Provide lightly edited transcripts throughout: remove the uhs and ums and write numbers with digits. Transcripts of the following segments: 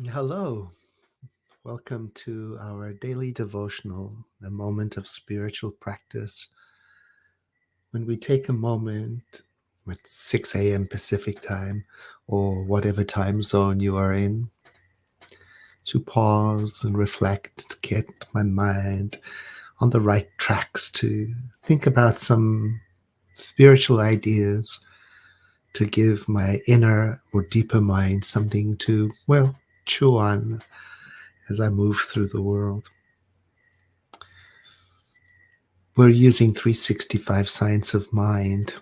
Hello. Welcome to our daily devotional, a moment of spiritual practice. When we take a moment at 6 a.m. Pacific time or whatever time zone you are in to pause and reflect, to get my mind on the right tracks, to think about some spiritual ideas, to give my inner or deeper mind something to, chew on as I move through the world. We're using 365 Science of Mind,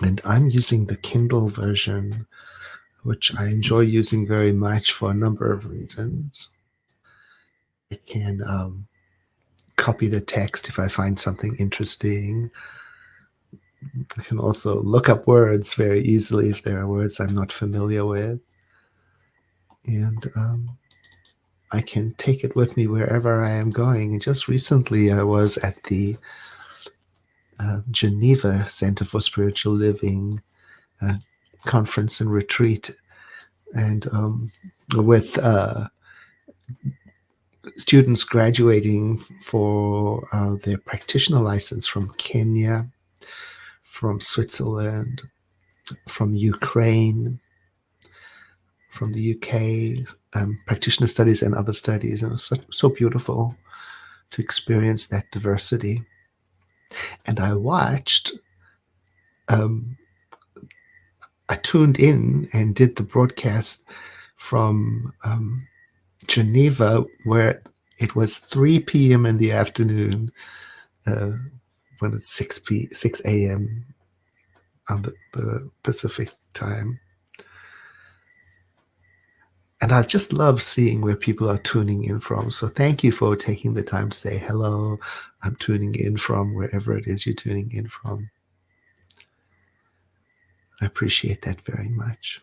and I'm using the Kindle version, which I enjoy using very much for a number of reasons. I can copy the text if I find something interesting. I can also look up words very easily if there are words I'm not familiar with. And I can take it with me wherever I am going. And just recently, I was at the Geneva Center for Spiritual Living conference and retreat, and with students graduating for their practitioner license from Kenya, from Switzerland, from Ukraine, from the UK, practitioner studies and other studies. And it was so beautiful to experience that diversity. And I tuned in and did the broadcast from Geneva, where it was 3 p.m. in the afternoon, when it's 6 a.m. on the Pacific time. And I just love seeing where people are tuning in from. So thank you for taking the time to say hello. I'm tuning in from wherever it is you're tuning in from. I appreciate that very much.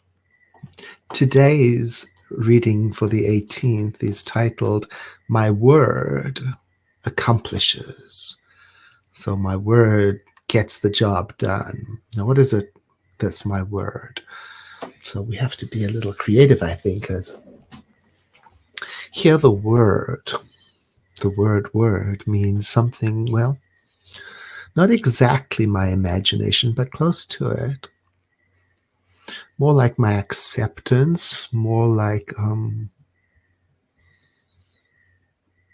Today's reading for the 18th is titled, My Word Accomplishes. So my word gets the job done. Now, what is it that's my word? So we have to be a little creative, I think, as here the word means something, well, not exactly my imagination, but close to it. More like my acceptance, more like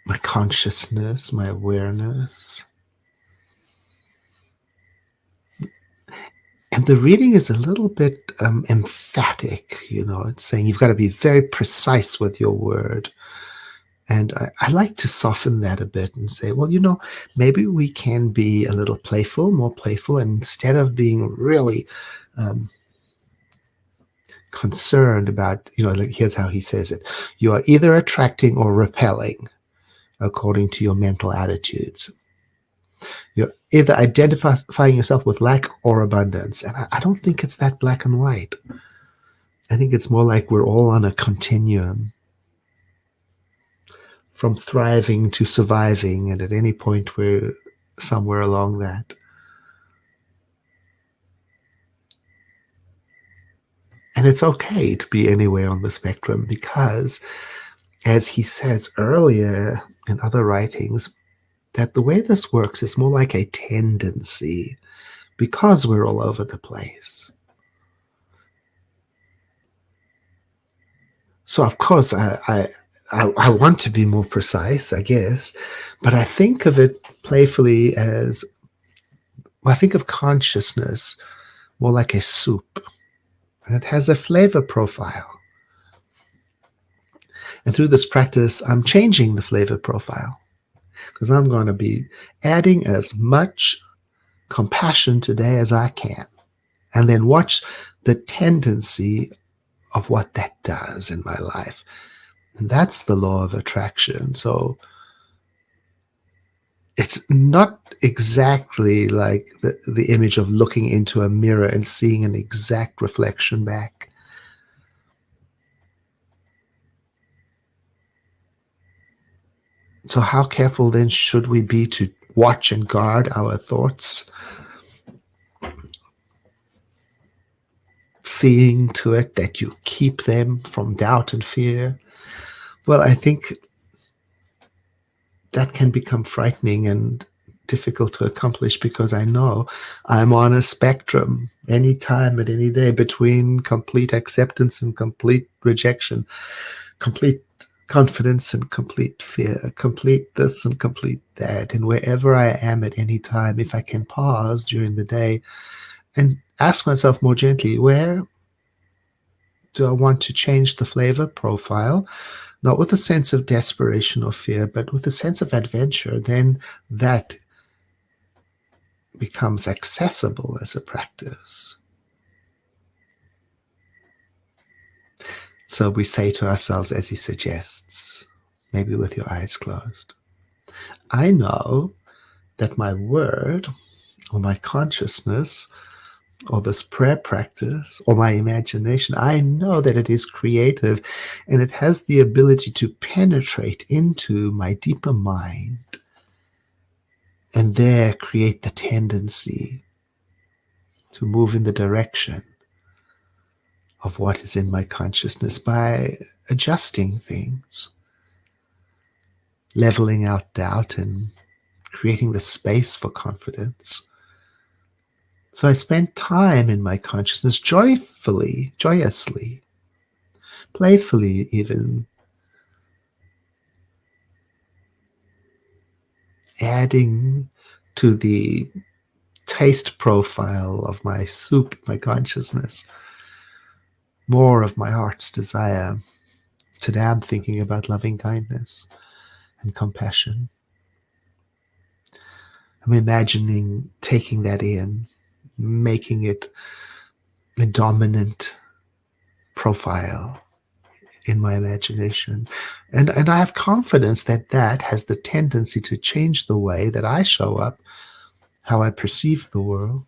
my consciousness, my awareness. And the reading is a little bit emphatic, it's saying you've got to be very precise with your word. And I like to soften that a bit and say, well, maybe we can be a little playful, more playful, and instead of being really concerned about, like here's how he says it. You are either attracting or repelling according to your mental attitudes. You're either identifying yourself with lack or abundance. And I don't think it's that black and white. I think it's more like we're all on a continuum from thriving to surviving. And at any point, we're somewhere along that. And it's okay to be anywhere on the spectrum because, as he says earlier in other writings, that the way this works is more like a tendency because we're all over the place. So, of course, I want to be more precise, I guess, but I think of it playfully as, I think of consciousness more like a soup, and it has a flavor profile. And through this practice, I'm changing the flavor profile because I'm going to be adding as much compassion today as I can, and then watch the tendency of what that does in my life. And that's the law of attraction. So it's not exactly like the image of looking into a mirror and seeing an exact reflection back. So how careful then should we be to watch and guard our thoughts? seeing to it that you keep them from doubt and fear, well, I think that can become frightening and difficult to accomplish, because I know I'm on a spectrum any time at any day between complete acceptance and complete rejection, complete confidence and complete fear, complete this and complete that. And wherever I am at any time, if I can pause during the day and ask myself more gently, where do I want to change the flavor profile? Not with a sense of desperation or fear, but with a sense of adventure, then that becomes accessible as a practice. So we say to ourselves, as he suggests, maybe with your eyes closed, I know that my word or my consciousness or this prayer practice or my imagination, I know that it is creative and it has the ability to penetrate into my deeper mind and there create the tendency to move in the direction of what is in my consciousness by adjusting things, leveling out doubt and creating the space for confidence. So I spend time in my consciousness joyfully, joyously, playfully even, adding to the taste profile of my soup, my consciousness, more of my heart's desire. Today I'm thinking about loving kindness and compassion. I'm imagining taking that in, making it a dominant profile in my imagination. And I have confidence that that has the tendency to change the way that I show up, how I perceive the world,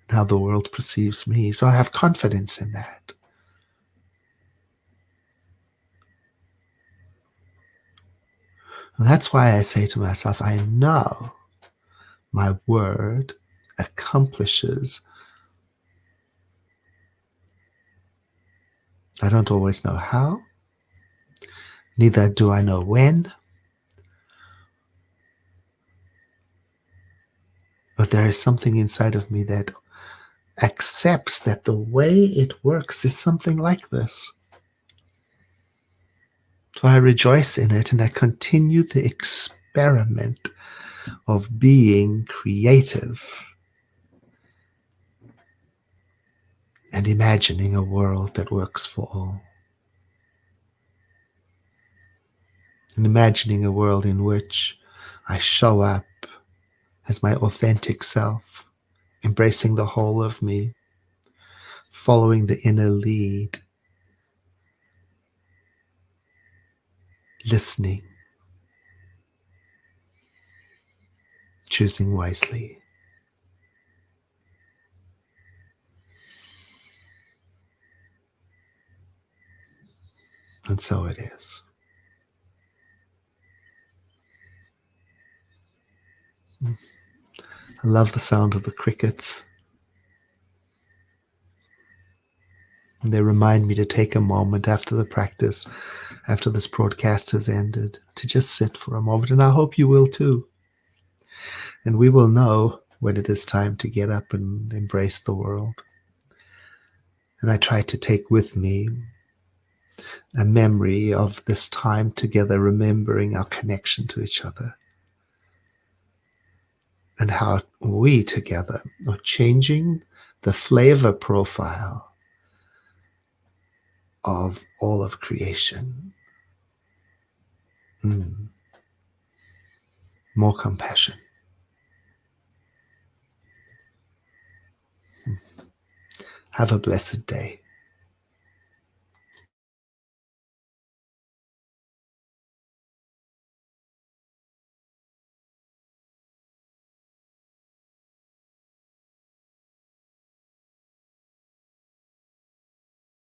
and how the world perceives me. So I have confidence in that. And that's why I say to myself, I know my word accomplishes. I don't always know how, neither do I know when, but there is something inside of me that accepts that the way it works is something like this. So I rejoice in it and I continue the experiment of being creative and imagining a world that works for all. And imagining a world in which I show up as my authentic self, embracing the whole of me, following the inner lead, listening, choosing wisely. And so it is. I love the sound of the crickets. And they remind me to take a moment after the practice, after this broadcast has ended, to just sit for a moment. And I hope you will too. And we will know when it is time to get up and embrace the world. And I try to take with me a memory of this time together, remembering our connection to each other and how we together are changing the flavor profile of all of creation. More compassion. Have a blessed day.